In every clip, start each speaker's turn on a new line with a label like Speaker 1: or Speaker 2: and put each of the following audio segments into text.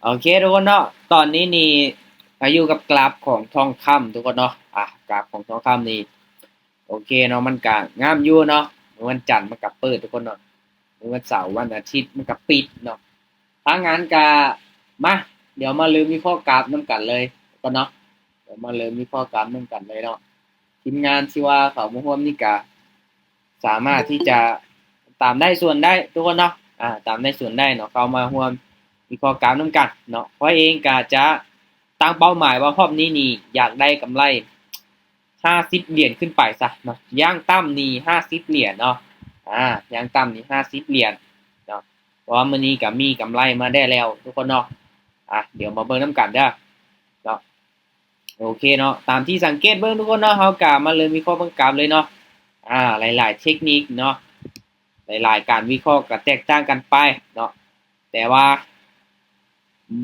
Speaker 1: โอเคทุกคนเนาะตอนนี้นี่อยู่กับกราฟของทองคำทุกคนเนาะกราฟของทองคำนี่โอเคเนาะมันก็งามอยู่เนาะวันจันทร์มันก็เปิดทุกคนเนาะวันเสาร์วันอาทิตย์มันก็ปิดเนาะถ้างั้นก็มาเดี๋ยวมาลืมวิเคราะห์กราฟน้ำกันเลยทุกคนเนาะเดี๋ยวมาลืมวิเคราะห์กราฟน้ำกันเลยเนาะทีมงานที่ว่าเขามาร่วมนี่ก็สามารถที่จะตามได้ส่วนได้ทุกคนเนาะตามได้ส่วนได้เนาะเขามาร่วม มีข้อกล่าวน้ำกันเนาะเพราะเองก็จะตั้งเป้าหมายว่ารอบนี้นี่อยากได้กำไร50เหรียญขึ้นไปซะเนาะย่างต่ำนี่50เหรียญเนาะย่างต่ำนี่50เหรียญเนาะเพราะว่ามื้อนี้ก็มีกำไรมาได้แล้วทุกคนเนาะเดี๋ยวมาเบิ่งน้ำกันเด้อเนาะโอเคเนาะตามที่สังเกตเบิ่งทุกคนเนาะเฮาก็มาเลยมีข้อบังคับเลยเนาะหลายๆเทคนิคเนาะหลายๆการวิเคราะห์ก็แตกต่างกันไปเนาะแต่ว่า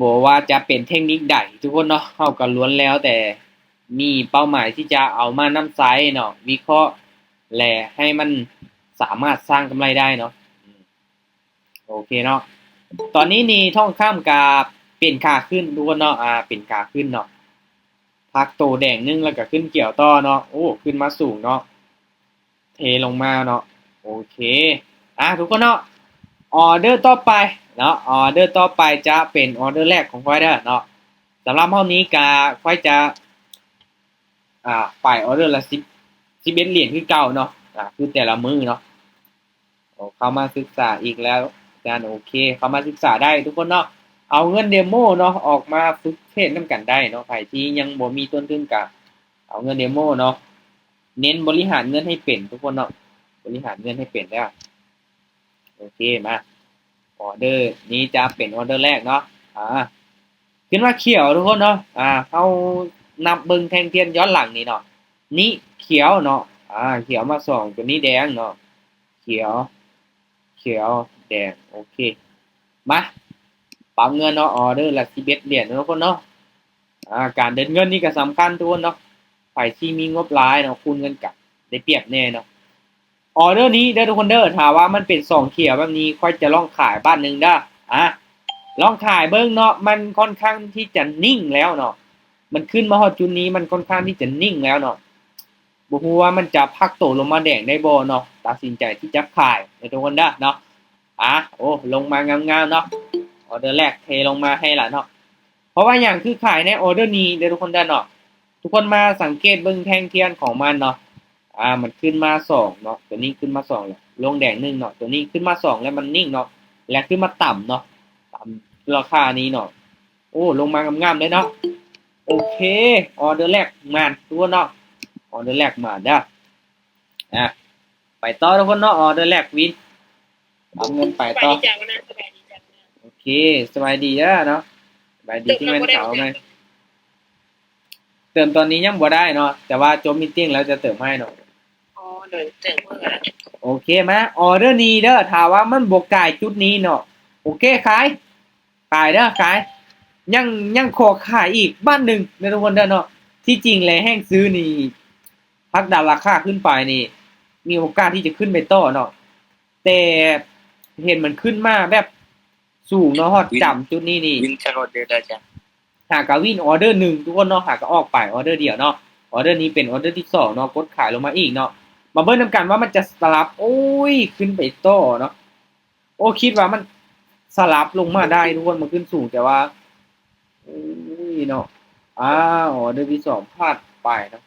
Speaker 1: บอกว่าจะเป็นเทคนิคใดทุกคนเนาะเขาก็ล้วนแล้วแต่มีเป้าหมายที่จะเอามานำไซเนาะวิเคราะห์และให้มันสามารถสร้างกำไรได้เนาะโอเคเนาะตอนนี้นี่ท่องข้ามกับเป็นขาขึ้นทุกคนเนาะเป็นขาขึ้นเนาะพักโตแดงนึงแล้วก็ขึ้นเกี่ยวต่อเนาะโอ้ขึ้นมาสูงเนาะเทลงมาเนาะโอเคทุกคนเนาะออเดอร์ต่อไปเนาะออเดอร์ต่อไปจะเป็นออเดอร์แรกของค่อยเด้อเนาะสำหรับห้องนี้ก็ค่อยจะไปออเดอร์ละ11เหรียญคือเก่าเนาะคือแต่ละมือเนาะเข้ามาศึกษาอีกแล้วการโอเคเข้ามาศึกษาได้ทุกคนเนาะเอาเงินเดโมเนาะออกมาฝึกเทรดนำกันได้เนาะใครที่ยังบ่มีต้นทุนก็เอาเงินเดโมเนาะเน้นบริหารเงินให้เป็นทุกคนเนาะบริหารเงินให้เป็นได้โอเคมาออเดอร์นี้จะเป็นออเดอร์แรกเนาะขึ้นมาเขียวทุกคนเนาะเขานับเบิ่งแท่งเทียนย้อนหลังนี่เนาะนี่เขียวเนาะเขียวมา2ตัวนี้แดงเนาะเขียวเขียวแดงโอเคมาปั๊มเงินเนาะออเดอร์ละ11เหรียญทุกคนเนาะการเดินเงินนี่ก็สำคัญทุกคนเนาะใครที่มีงบหลายเนาะคูณเงินกับได้เปรียบแน่เนาะออเดอร์นี้เด้อทุกคนเด้อถ้าว่ามันเป็น2เขียวแบบนี้ค่อยจะลองขายบ้านนึงเด้อลองขายเบิ่งเนาะมันค่อนข้างที่จะนิ่งแล้วเนาะมันขึ้นมาฮอดจุดนี้มันค่อนข้างที่จะนิ่งแล้วเนาะบ่ฮู้ว่ามันจะพักโตลงมาแดงได้บ่เนาะตัดสินใจที่จะขายในทุกคนเด้อเนาะโอ้ลงมางามๆเนาะออเดอร์แรกเทลงมาให้ล่ะเนาะเพราะว่าอย่างคือขายในออเดอร์นี้เด้อทุกคนเด้อเนาะทุกคนมาสังเกตเบิ่งแท่งเทียนของมันเนาะมันขึ้นมา2เนาะตัวนี้ขึ้นมา2แล้วลงแดง1เนาะตัวนี้ขึ้นมา2แล้วมันนิ่งเนาะและขึ้นมาต่ำเนาะต่ำราคานี้เนาะโอ้ลงมางามๆเลยเนาะโอเคออเดอร์แรกมาตัวเนาะออเดอร์แรกมาเด้อไปต่อทุกคนเนาะออเดอร์แรกวินเอาเงินไปต่อโอเคสบายดีเนาะสบายดีที่แม่นเขาไหมเติมตอนนี้ยังบ่ได้เนาะแต่ว่าจบมีตติ้งแล้วจะเติมให้เนาะ
Speaker 2: เดินเติมเมื่อ
Speaker 1: โอเคมาออเดอร์นี้เด้อถ้าว่ามันบ่กายจุดนี้เนาะโอเคขายเด้อขายยังขอขายอีกบ้านหนึ่งในทุกคนเด้อเนาะที่จริงแล้วแห้งซื้อนี่พักดันราคาขึ้นไปนี่มีโอกาสที่จะขึ้นไปต่อเนาะแต่เห็นมันขึ้นมาแบบสูงเนาะฮอดจำจุดนี้นี่
Speaker 2: วินชาร์ลอตเดอร์จ้ะ
Speaker 1: หากวินออเดอร์หนึ่งทุกคนเนาะหากออกไปออเดอร์เดียวเนาะออเดอร์นี้เป็นออเดอร์ที่2เนาะกดขายลงมาอีกเนาะมาเบิ่งนำกันว่ามันจะสลับโอ้ยขึ้นไปต่อเนาะโอ้คิดว่ามันสลับลงมาได้ทุกคนมันขึ้นสูงแต่ว่าเนาะออเดอร์ที่2พลาดไปเนาะ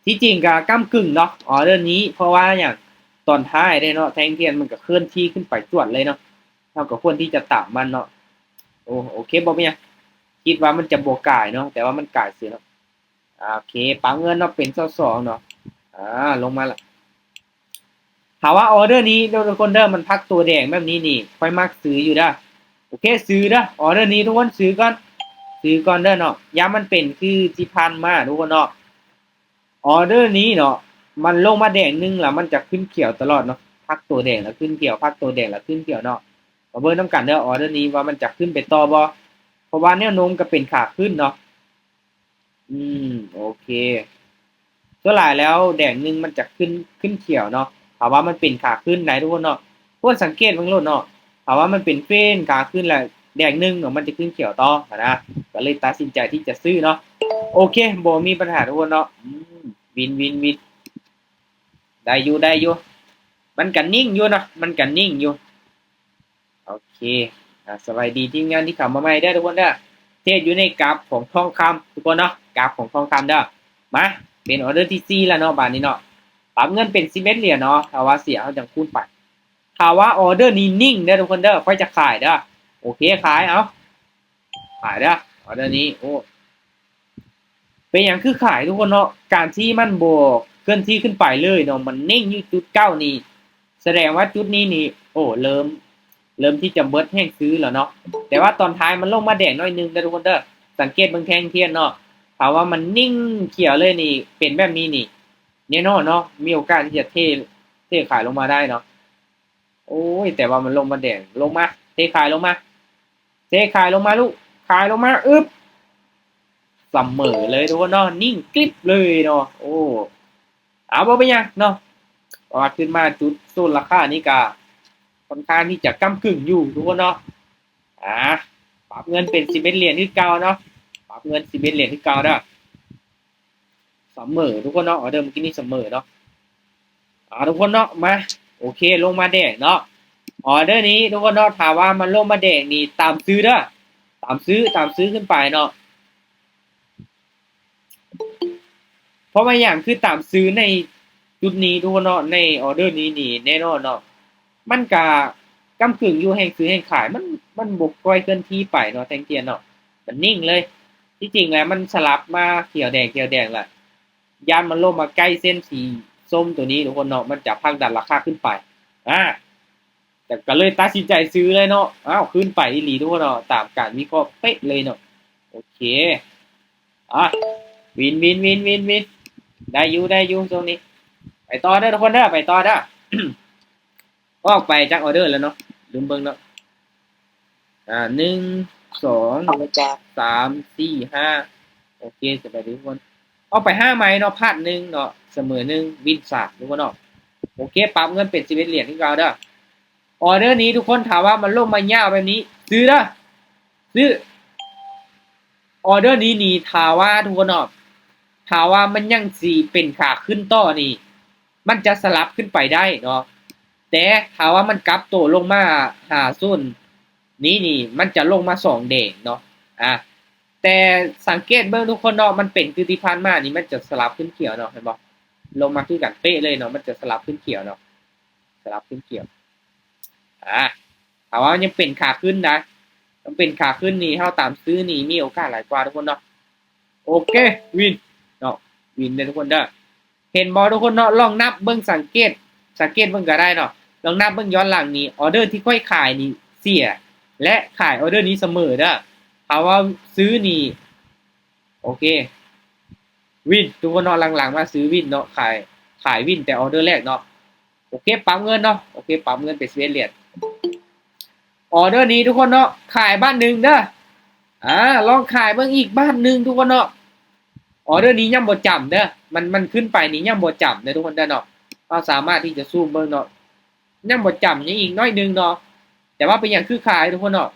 Speaker 1: ที่จริงก็ก้ำกึ่งเนาะออเดอร์นี้เพราะว่าอย่างตอนท้ายได้เนาะแทงเทียนมันก็เคลื่อนที่ขึ้นไปจวดเลยเนาะเท่ากับควรที่จะตามมันเนาะโอเคบ่เป็นหยังคิดว่ามันจะบ่กายเนาะแต่ว่ามันกายเสียเนาะโอเคปั๊มเงินเนาะเป็น22เนาะลงมาละถามว่าออเดอร์นี้ทุกคนเด้อมันพักตัวแดงแบบนี้นี่ค่อยมักซื้ออยู่เด้อโอเคซื้อเด้อออเดอร์นี้ทุกคนซื้อก่อนเด้อเนาะย้ำมันเป็นคือที่พันมาทุกคนเนาะออเดอร์นี้เนาะมันลงมาแดงนึงแล้วมันจะขึ้นเขียวตลอดเนาะพักตัวแดงแล้วขึ้นเขียวพักตัวแดงแล้วขึ้นเขียวเนาะมาเบิ่งนำกันเด้อออเดอร์นี้ว่ามันจะขึ้นไปต่อบ่เพราะว่าแนวโน้มก็เป็นขาขึ้นเนาะโอเคส่วนหลายแล้วแดงนึงมันจะขึ้นเขียวเนาะถามว่ามันเป็นขาขึ้นไหนทุกคนเนาะทุกคนสังเกตเบิ่งโลดเนาะถามว่ามันเป็นเฟ้นขาขึ้นแหละ แดงหนึ่งเนาะมันจะขึ้นเขียวต่อนะก็เลยตัดสินใจที่จะซื้อเนาะโอเคบ่มีปัญหาทุกคนเนาะวินวินวินได้อยู่ได้อยู่มันกันนิ่งอยู่เนาะมันกันนิ่งอยู่โอเคสบายดีทีมงานที่เข้ามาใหม่ได้อทุกคนเด้อเทศอยู่ในกราฟของทองคำทุกคนเนาะกราฟของทองคำเด้อมาเป็นออเดอร์ที่4แล้วเนาะบาทนี้เนาะปรับเงินเป็น11เหรียญเนาะถ้าว่าเสียเอาจังคูณไปถ้าว่าออเดอร์นี้นิ่งเด้อทุกคนเด้อค่อยจะขายเด้อโอเคขายเอาขายเด้อออเดอร์นี้โอ้เป็นอย่างคือขายทุกคนเนาะการที่มันบวกเคลื่อนที่ขึ้นไปเลยเนาะมันนิ่งอยู่จุดเก้านี่แสดงว่าจุดนี้นี่โอ้เริ่มที่จะเบิดแห้งซื้อแล้วเนาะแต่ว่าตอนท้ายมันลงมาแดงน้อยนึงนะทุกคนเด้อสังเกตเบิ่งแท่งเทียนเนาะถามว่ามันนิ่งเขียวเลยนี่เป็นแบบนี้นี่แน่นอนเนาะมีโอกาสที่จะเทขายลงมาได้เนาะโอ้ยแต่ว่ามันลงมาแดงลงมาเทขายลงมาเทขายลงมาลูกขายลงมาอึ๊บเสมอเลยทุกคนเนาะนิ่งกริบเลยเนาะโอ้เอาบ่เป็นหยังเนาะว่าขึ้นมาจุดโซนราคานี่ก็ค่อนข้างที่จะก้ำกึ่งอยู่ทุกคนเนาะปรับเงินเป็น11เหรียญที่เก่าเนาะปรับเงิน11เหรียญที่เก่าเด้อเสมอทุกคนเนาะออเดอร์เมื่อกี้นี่เสมอเนาะทุกคนเนาะมาโอเคลงมาแดงเนาะออเดอร์นี้ทุกคนเนาะถามว่ามันลงมาแดงนี่ตามซื้อเด้อตามซื้อขึ้นไปเนาะเพราะว่าอย่างคือตามซื้อในจุดนี้ทุกคนเนาะในออเดอร์นี้นี่แน่นอนเนาะมันก็ก้ำกึ่งอยู่แห่งซื้อแห่งขายมันบกก้อยเคลื่อนที่ไปเนาะแทงเทียนเนาะมันนิ่งเลยที่จริงแล้วมันสลับมาเขียวแดงแหละยานมันลงมาใกล้เส้นสีส้มตัวนี้ทุกคนเนาะมันจะพักดันราคาขึ้นไปแต่ก็เลยตัดสินใจซื้อเลยเนาะขึ้นไปอีหลีทุกคนเนาะตามการวิเคราะห์เป๊ะเลยเนาะโอเควินได้อยู่ตรงนี้ไปต่อเด้อทุกคนเด้อไปต่อเด้อ ออกไปจากออเดอร์แล้วเนาะลืมเบิ่งเนาะ1 2
Speaker 2: เอาไปจ้า
Speaker 1: 3 4 5โอเคสบายดีทุกคนออกไป5ไม้เนาะพลาด1เนาะเสมอ1วิน3ทุกคนเนาะโอเคปรับเงินเป็น11เหรียญที่เราเด้อออเดอร์นี้ทุกคนถามว่ามันลงมายาวแบบนี้ซื้อเด้อซื้อออเดอร์นี้นี่ถามว่าทุกคนเนาะถามว่ามันยังสิเป็นขาขึ้นต่อนี่มันจะสลับขึ้นไปได้เนาะแต่ถามว่ามันกลับตัวลงมาหาส่วนนี่มันจะลงมา2เด้งเนาะแต่สังเกตเบิ่งทุกคนเนาะมันเป็นคือที่ผ่านมานี่มันจะสลับขึ้นเขียวเนาะเห็นบ่ลงมาคือกันเป๊ะเลยเนาะมันจะสลับขึ้นเขียวเนาะสลับขึ้นเขียวถามว่ายังเป็นขาขึ้นนะต้องเป็นขาขึ้นนี่เฮาตามซื้อนี่มีโอกาสหลายกว่าทุกคนเนาะโอเควินเนาะวินเลยทุกคนเด้อเห็นบ่ทุกคนเนาะลองนับเบิ่งสังเกตเบิ่งก็ได้เนาะลองนับเบิ่งย้อนหลังนี้ออเดอร์ที่ค่อยขายนี่เสียและขายออเดอร์นี้เสมอเด้อถามว่าซื้อนี่โอเควินทุกคนเนาะหลังๆมาซื้อวินเนาะขายวินแต่ออเดอร์แรกเนาะโอเคปั๊มเงินเนาะโอเคปั๊มเงินเป็น11เหรียญออเดอร์นี้ทุกคนเนาะขายบ้านหนึ่งเด้อลองขายเบิ่งอีกบ้านหนึ่งทุกคนเนาะออเดอร์นี้ยังบ่จำเด้อมันขึ้นไปนี่ยังบ่จำเด้อทุกคนเด้อเนาะเราสามารถที่จะซูมเบิ่งเนาะยังบ่จำยังอีกน้อยนึงเนาะแต่ว่าเป็นอย่างคือขายทุกคนเนาะ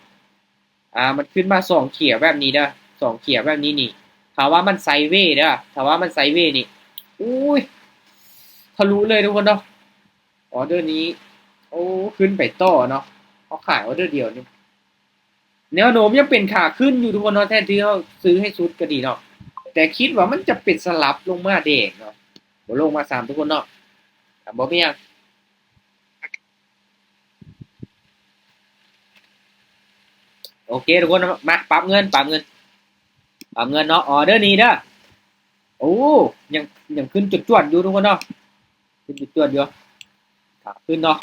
Speaker 1: มันขึ้นมา2เขียวแบบนี้เด้อ2เขียวแบบนี้นี่ถ้าว่ามันไซด์เวย์เด้อถ้าว่ามันไซด์เวย์นี่อุ้ยทะลุเลยทุกคนเนาะออเดอร์นี้โอ้ขึ้นไปต่อเนาะเขาขายออเดอร์เดียวนี่แนวโน้มยังเป็นขาขึ้นอยู่ทุกคนเนาะแทนที่เขาซื้อให้สุดก็ดีเนาะแต่คิดว่ามันจะเป็นสลับลงมาเด้งเนาะบ่ลงมา3ทุกคนเนาะบ่เป็นหยังโอเคทุกคนมาปรับเงินเนาะออเดอร์นี้เด้อโอ้ยังขึ้นจุดจวดอยู่ทุกคนเนาะขึ้นจุดจวดอยู่ขึ้นเนาะ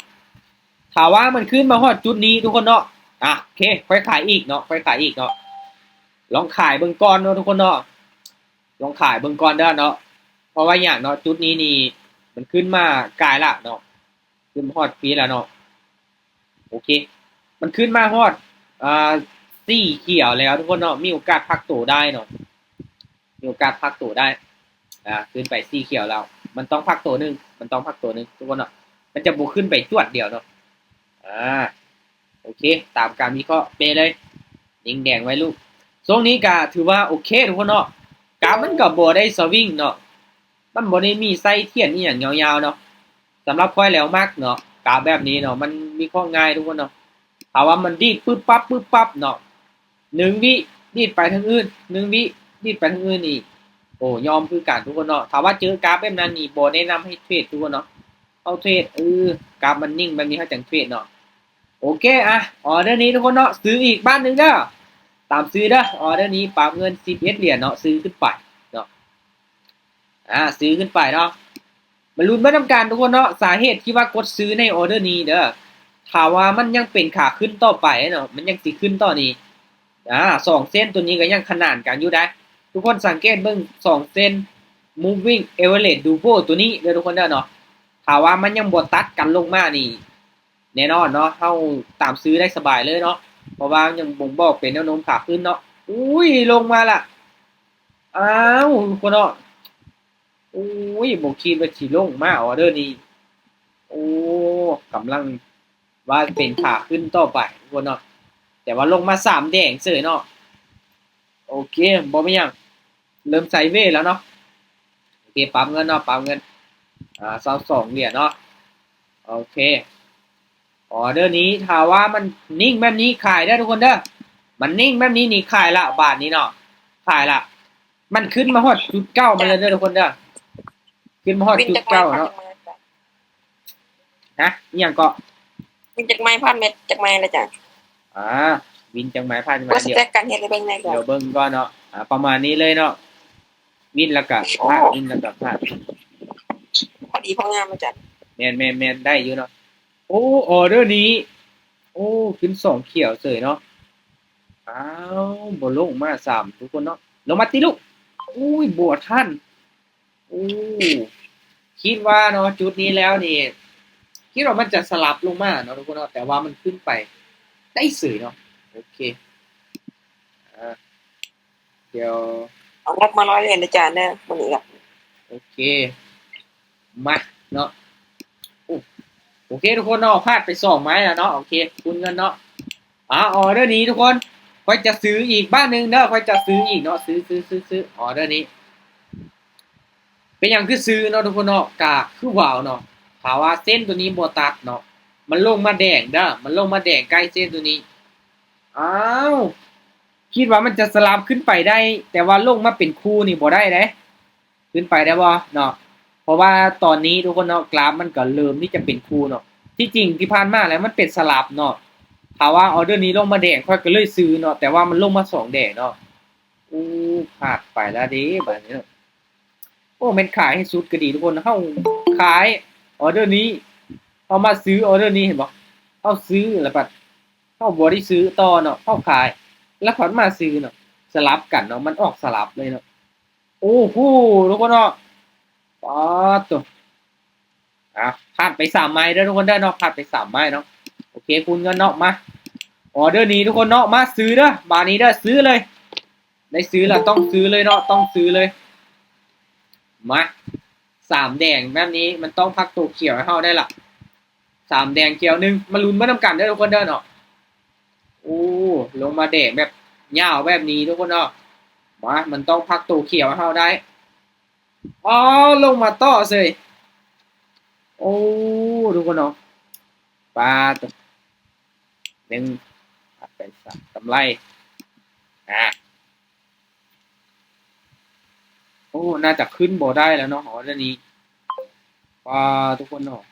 Speaker 1: ถามว่ามันขึ้นมาฮอดจุดนี้ทุกคนเนาะโอเคค่อยขายอีกเนาะลองขายเบิ่งก่อนเนาะทุกคนเนาะลองขายเบิ่งก่อนเด้อเนาะเพราะว่าอย่างเนาะจุดนี้นี่มันขึ้นมากายละเนาะขึ้นฮอดปีแล้วเนาะโอเคมันขึ้นมาฮอดสี่เขียวแล้วทุกคนเนาะมีโอกาสพักตัวได้เนาะมีโอกาสพักตัวได้ขึ้นไปสี่เขียวแล้วมันต้องพักตัวนึงทุกคนเนาะมันจะบุกขึ้นไปจวดเดียวเนาะโอเคตามการวิเคราะห์ไปเลย นิ่งแดงไว้ลูกช่วงนี้ก็ถือว่าโอเคทุกคนเนาะกราฟมันก็บ่ได้สวิงเนาะมันบ่ได้มีไส้เทียนอีหยังยาวๆเนาะสำหรับค่อยแล้วมักเนาะกราฟแบบนี้เนาะมันมีข้อง่ายทุกคนเนาะถ้าว่ามันดีดปึ๊บปั๊บเนาะ1 วิดีดไปทางอื่น1 วิดีดไปทางอื่นอีกโอ้ยอมคือกันทุกคนเนาะถ้าว่าเจอกราฟแบบนั้นนี่บ่แนะนำให้เทรดทุกคนเนาะเอาเทรดกราฟมันนิ่งแบบนี้เฮาจังเทรดเนาะโอเคอะออเดอร์นี้ทุกคนเนาะซื้ออีกบ้านหนึงเด้อตามซื้อเด้อออเดอร์นี้ปรับเงิน11เหรียญเนาะซื้อขึ้นไปเนาะซื้อขึ้นไปเนาะมาลุ้นมาทำการทุกคนเนาะสาเหตุที่ว่ากดซื้อในออเดอร์นี้เด้อถ้าว่ามันยังเป็นขาขึ้นต่อไปเนาะมันยังสิขึ้นต่อนี้2 เส้นตัวนี้ก็ยังขนานกันอยู่ได้ทุกคนสังเกตเบิ่ง2 เส้น moving average duo ตัวนี้เด้อทุกคนเด้อเนาะถ้าว่ามันยังบ่ตัดกันลงมานี่แน่นอนเนาะเฮาตามซื้อได้สบายเลยเนาะเพราะว่ายังบ่งบอกเป็นแนวโน้มขาขึ้นเนาะอุ้ยลงมาละอ้าวทุกคนเนาะอุ้ยบ่คิดว่าสิลงมาออเดอร์นี้โอ้กำลังว่าเป็นขาขึ้นต่อไปทุกคนเนาะแต่ว่าลงมา3แดงเฉยเนาะโอเคบ่มีหยังเริ่มไซด์เวย์แล้วเนาะโอเคปั๊มเงินเนาะปั๊มเงิน22เหรียญเนาะโอเคออเดอร์นี้ถ้าว่ามันนิ่งแบบนี้ขายได้ทุกคนเด้อมันนิ่งแบบนี้นี่ขายละบาทนี้เนาะขายละมันขึ้นมาฮอดจุดเก้ามาเลยเด้อทุกคนเด้อขึ้นมาฮอดจุดเก้าเนาะนะอหยังก็
Speaker 2: วินจากไม้พันเม็ดจากไม้ละจ้ะ
Speaker 1: อ่าวินจังหมายพันมา
Speaker 2: ว่าส
Speaker 1: เดี๋ยว
Speaker 2: แต็กกันเฮ็ดได้เบิ่งได้ก่อน
Speaker 1: เดี๋ยวเบิ่งก่อนเนาะประมาณนี้เลยเนาะวินแล้วก็พลาดวินแล้วก็พลาด
Speaker 2: พอดีพองามมาจ้ะ
Speaker 1: แมนได้อยู่เนาะโอ้ออเดอร์นี้โอ้ขึ้น2เขียวเฉยเนาะอ้าวบ่ลงมา3ทุกคนเนาะลงมาติลูกอุ้ยบ่ทันอู้คิดว่าเนาะจุดนี้แล้วนี่คิดว่ามันจะสลับลงมาเนาะทุกคนเนาะแต่ว่ามันขึ้นไปได้เฉยเนาะโอเคอ่าเดี๋ยว
Speaker 2: เอางบมา100เหรียญนะจ้ะเด้อมื้อนี้ก็
Speaker 1: โอเคมาเนาะโอเคทุกคนเนาะพลาดไป2 ไม้แล้วเนาะโอเคคุณเงินเนาะออเดอร์นี้ทุกคนค่อยจะซื้ออีกบ้านหนึงเนาะค่อยจะซื้ออีกเนาะซื้อออเดอร์นี้เป็นอย่างคือซื้อเนาะทุกคนเนาะกะคือว้าวเนาะถามว่าเส้นตัวนี้บ่ตัดเนาะมันลงมาแดงเด้อมันลงมาแดงใกล้เส้นตัวนี้อ้าวคิดว่ามันจะสลับขึ้นไปได้แต่ว่าลงมาเป็นคู่นี่บ่ได้เด้ขึ้นไปได้บ่เนาะเพราะว่าตอนนี้ทุกคนเนาะกราฟมันก็เริ่มที่จะเป็นคู่เนาะที่จริงที่ผ่านมาแล้วมันเป็นสลับเนาะถ้าว่าออเดอร์นี้ลงมาแดงค่อยก็เลยซื้อเนาะแต่ว่ามันลงมา2แดงเนาะอู้พลาดไปแล้วเด้บัดนี้โอ้แม่นขายให้สุดก็ดีทุกคนเฮาขายออเดอร์นี้เอามาซื้อออเดอร์นี้เห็นบ่เฮาซื้อแล้วบัดเฮาบ่ได้ซื้อต่อเนาะเฮาขายแล้วผันมาซื้อเนาะสลับกันเนาะมันออกสลับเลยเนาะโอ้โหทุกคนเนาะป๊าดตัวพลาดไป3ไม้เด้อทุกคนเด้อเนาะพลาดไป3ไม้เนาะโอเคคูณเงินเนาะมาออเดอร์นี้ทุกคนเนาะมาซื้อเด้อบาทนี้เด้อซื้อเลยได้ซื้อแล้วต้องซื้อเลยเนาะต้องซื้อเลยมา3แดงแบบนี้มันต้องพักตัวเขียวให้เฮาได้ล่ะ3แดงเขียวนึงมาลุ้นมานํกันเด้อทุกคนเด้อเนาะโอ้ลงมาแดงแบบยาวแบบนี้ทุกคนเนาะมามันต้องพักตัวเขียวให้เฮาได้อ๋อลงมาต่อเสยโอ้ทุกคนเนาะปลาตัวหนึ่งไป3กำไรโอ้น่าจะขึ้นบ่ได้แล้วเนาะอ๋อเรื่องนี้ปลาทุกคนเนาะ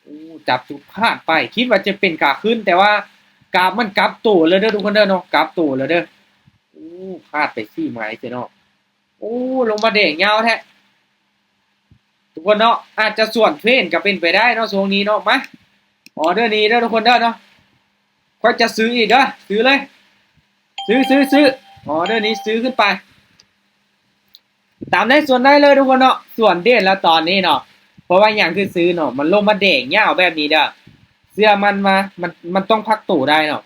Speaker 1: โอ้จับจุดพลาดไปคิดว่าจะเป็นขาขึ้นแต่ว่ากราฟมันกลับตัวเลยเด้อทุกคนเด้อเนาะกลับตัวเลยเด้อโอ้พลาดไป4ไม้เจ้เนาะโอ้ลงมาแดงยาวแท้ทุกคนเนาะอาจจะส่วนเทรนก็เป็นไปได้เนาะช่วงนี้เนาะมาออเดอร์นี้เด้อทุกคนเด้อเนาะค่อยจะซื้ออีกเด้อซื้อเลยซื้อออเดอร์นี้ซื้อขึ้นไปตามได้ส่วนได้เลยทุกคนเนาะส่วนเด่นแล้วตอนนี้เนาะเพราะว่าอย่างคือซื้อเนาะมันลงมาแดงยาวแบบนี้เด้อเสื้อมันมามันต้องพักตู่ได้เนาะ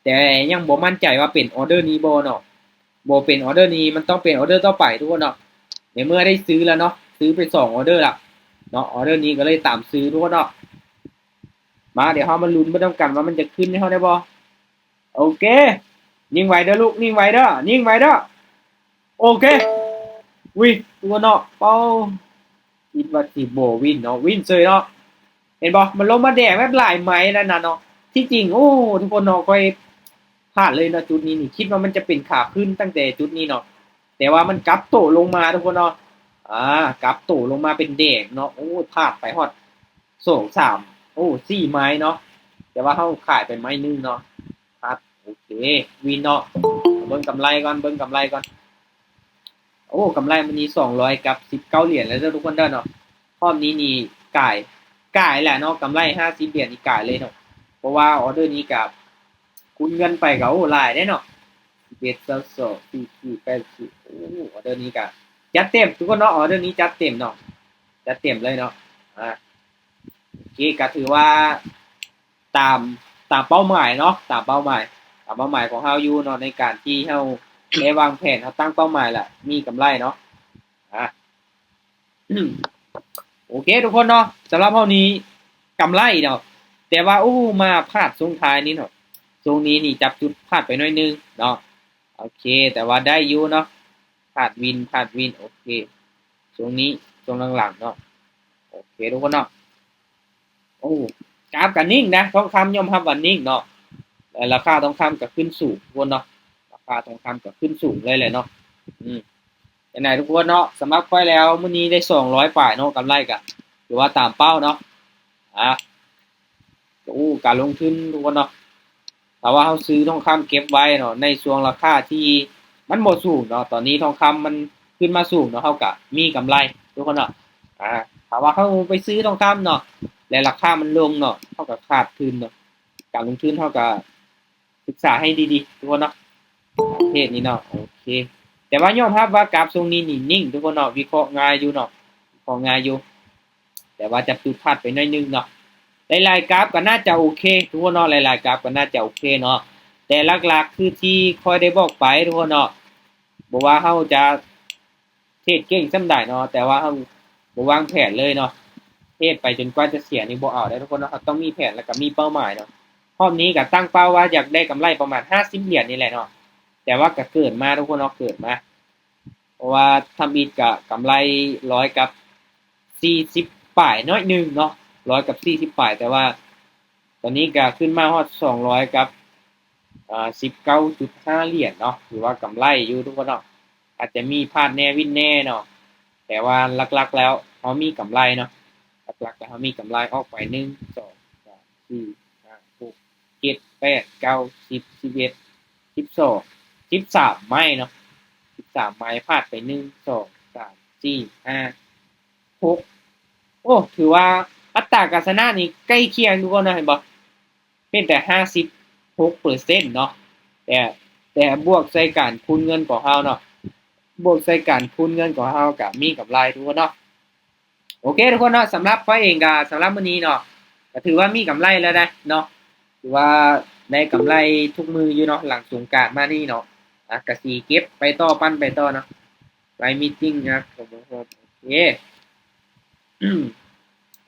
Speaker 1: แต่ยังบ่มั่นใจว่าเป็นออเดอร์นี้บ่เนาะบ่เป็นออเดอร์นี้มันต้องเป็นออเดอร์ต่อไปทุกคนเนาะในเมื่อได้ซื้อแล้วเนาะซื้อไป2ออเดอร์ละเนาะออเดอร์นี้ก็เลยตามซื้อทุกคนเนาะมาเดี๋ยวเฮามาลุ้นไปนำกันว่ามันจะขึ้นให้เฮาได้บ่ โอเคนิ่งไว้เด้อลูกนิ่งไว้เด้อนิ่งไว้เด้อโอเควิตัวเนาะเป้าคิดว่าสิโบวินเนาะวินเซยเนาะเห็นบ่มันลงมาแดงแบบหลายไม้แล้วนะเนาะที่จริงโอ้ทุกคนเนาะค่อยพลาดเลยนะจุดนี้นี่คิดว่ามันจะเป็นขาขึ้นตั้งแต่จุดนี้เนาะแต่ว่ามันกลับโตลงมาทุกคนเนาะกลับโตลงมาเป็นแดงเนาะโอ้พลาดไปฮอด2 3โอ้4ไม้เนาะแต่ว่าเฮาขายไปไม้นึงเนาะครับโอเควินเนาะเบิ่งกำไรก่อนเบิ่งกำไรก่อนโอ้กำไรมันนี้200กับ19เหรียญแล้วเด้อทุกคนเด้อเนาะรอบนี้นี่ก่ายแหละเนาะกำไร50เหรียญนี่ก่ายเลยเนาะเพราะว่าออเดอร์นี้กับคุณเงินไปก็โอ้หลายได้เนาะ11 22 44 80โอ้ออเดอร์นี้ก็จัดเต็มทุกคนเนาะออเดอร์นี้จัดเต็มเนาะจัดเต็มเลยเนาะโอเคก็ถือว่าตามตามเป้าหมายเนาะตามเป้าหมายของเฮาอยู่เนาะในการที่เฮาได้วางแผนเฮาตั้งเป้าหมายแหละมีกำไรเนาะอ่า โอเคทุกคนเนาะสำหรับเท่านี้กำไรเนาะแต่ว่าโอ้มาพลาดช่วงท้ายนี้เนาะช่วงนี้นี่จับจุดพลาดไปหน่อยนึงเนาะโอเคแต่ว่าได้อยู่เนาะพลาดวินโอเคช่วงนี้ช่วงหลังๆเนาะโอเคทุกคนเนาะโอ้กราฟกันนิ่งนะทองคำยอมรับว่านิ่งเนาะแต่ราคาทองคำก็ขึ้นสูงทุกคนเนาะราคาทองคำก็ขึ้นสูงเลยเนาะอืมยังไงทุกคนเนาะสำหรับค่อยแล้วมื้อนี้ได้200ป่ายเนาะกำไรก็ถือว่าตามเป้าเนาะอ่ะ โอ้การลงทุนทุกคนเนาะถ้าว่าเขาซื้อทองคำเก็บไว้เนาะในช่วงราคาที่มันหมดสูงเนาะตอนนี้ทองคำมันขึ้นมาสูงเนาะเขาก็มีกำไรทุกคนเนาะถ้าว่าเขาไปซื้อทองคำเนาะและราคามันลงเนาะเขาก็ขาดทุนเนาะการลงทุนเขาก็ศึกษาให้ดีๆทุกคนเนาะประเภทนี้เนาะโอเคแต่ว่ายอมรับว่ากราฟทรงนี้นี่นิ่งทุกคนเนาะวิเคราะห์ง่ายอยู่เนาะวิเคราะห์ง่ายอยู่แต่ว่าจะผิดพลาดไปหน่อยนึงเนาะ หลายๆกราฟก็น่าจะโอเคทุกคนเนาะหลายๆกราฟก็น่าจะโอเคเนาะแต่หลักๆคือที่คอยได้บอกไปทุกคนเนาะบอกว่าเขาจะเทรดเก่งส่ำใดเนาะแต่ว่าเขาบ่วางแผนเลยเนาะเทรดไปจนกว่าจะเสียนี่บ่เอาได้ทุกคนเนาะเขาต้องมีแผนแล้วก็มีเป้าหมายเนาะรอบนี้ก็ตั้งเป้าว่าอยากได้กำไรประมาณ50เหรียญนี่แหละเนาะแต่ว่าก็เกิดมาทุกคนเนาะเกิดมาเพราะว่าทำอีกก็กำไร100กับ40ป่ายน้อยนึงเนาะ100กับ40ป่ายแต่ว่า ตอนนี้ก็ขึ้นมาฮอด200กับ19.5เหรียญเนาะถือว่ากำไรอยู่ทุกคนเนาะอาจจะมีพลาดแน่วินแน่เนาะแต่ว่าหลักๆแล้วเขามีกำไรเนาะหลักๆแล้วเขามีกำไรออกไป1 2 3 4 5 6 7 8 9 10 11 12 13ไม้เนาะ13ไม้พลาดไป1 2 3 4 5 6โอ้ถือว่าอัตราการชนะนี่ใกล้เคียงทุกคนนะเห็นบ่เป็นแต่56%เนาะแต่แต่บวกใส่การคูณเงินของเฮาเนาะบวกใส่การคูณเงินของเฮาก็มีกำไรทุกคนเนาะโอเคทุกคนเนาะสำหรับข้อยเองก็สำหรับมื้อนี้เนาะก็ถือว่ามีกำไรแล้วนะเนาะถือว่าได้กำไรทุกมื้ออยู่เนาะหลังสงกรานต์มานี่เนาะก็สิเก็บไปต่อปั้นไปต่อเนาะไปมีตติงนะครับผมโอเค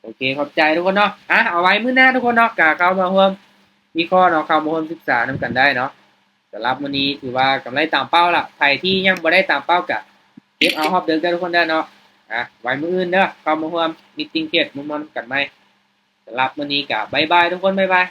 Speaker 1: โอเคขอบใจทุกคนเนาะเอาไว้มื้อหน้าทุกคนเนาะกะเข้ามาร่วมวิเคราะห์เนาะเข้ามาร่วมศึกษานำกันได้เนาะสำหรับมื้อนี้ถือว่ากำไรตามเป้าละใครที่ยังบ่ได้ตามเป้ากะเก็บเอาฮอบเดิมได้ทุกคนได้เนาะไว้มื้ออื่นเด้อเข้ามาร่วมมีตติ้งเทรดมุมมองกันใหม่สำหรับมื้อนี้กะบ๊ายบายทุกคนบ๊ายบาย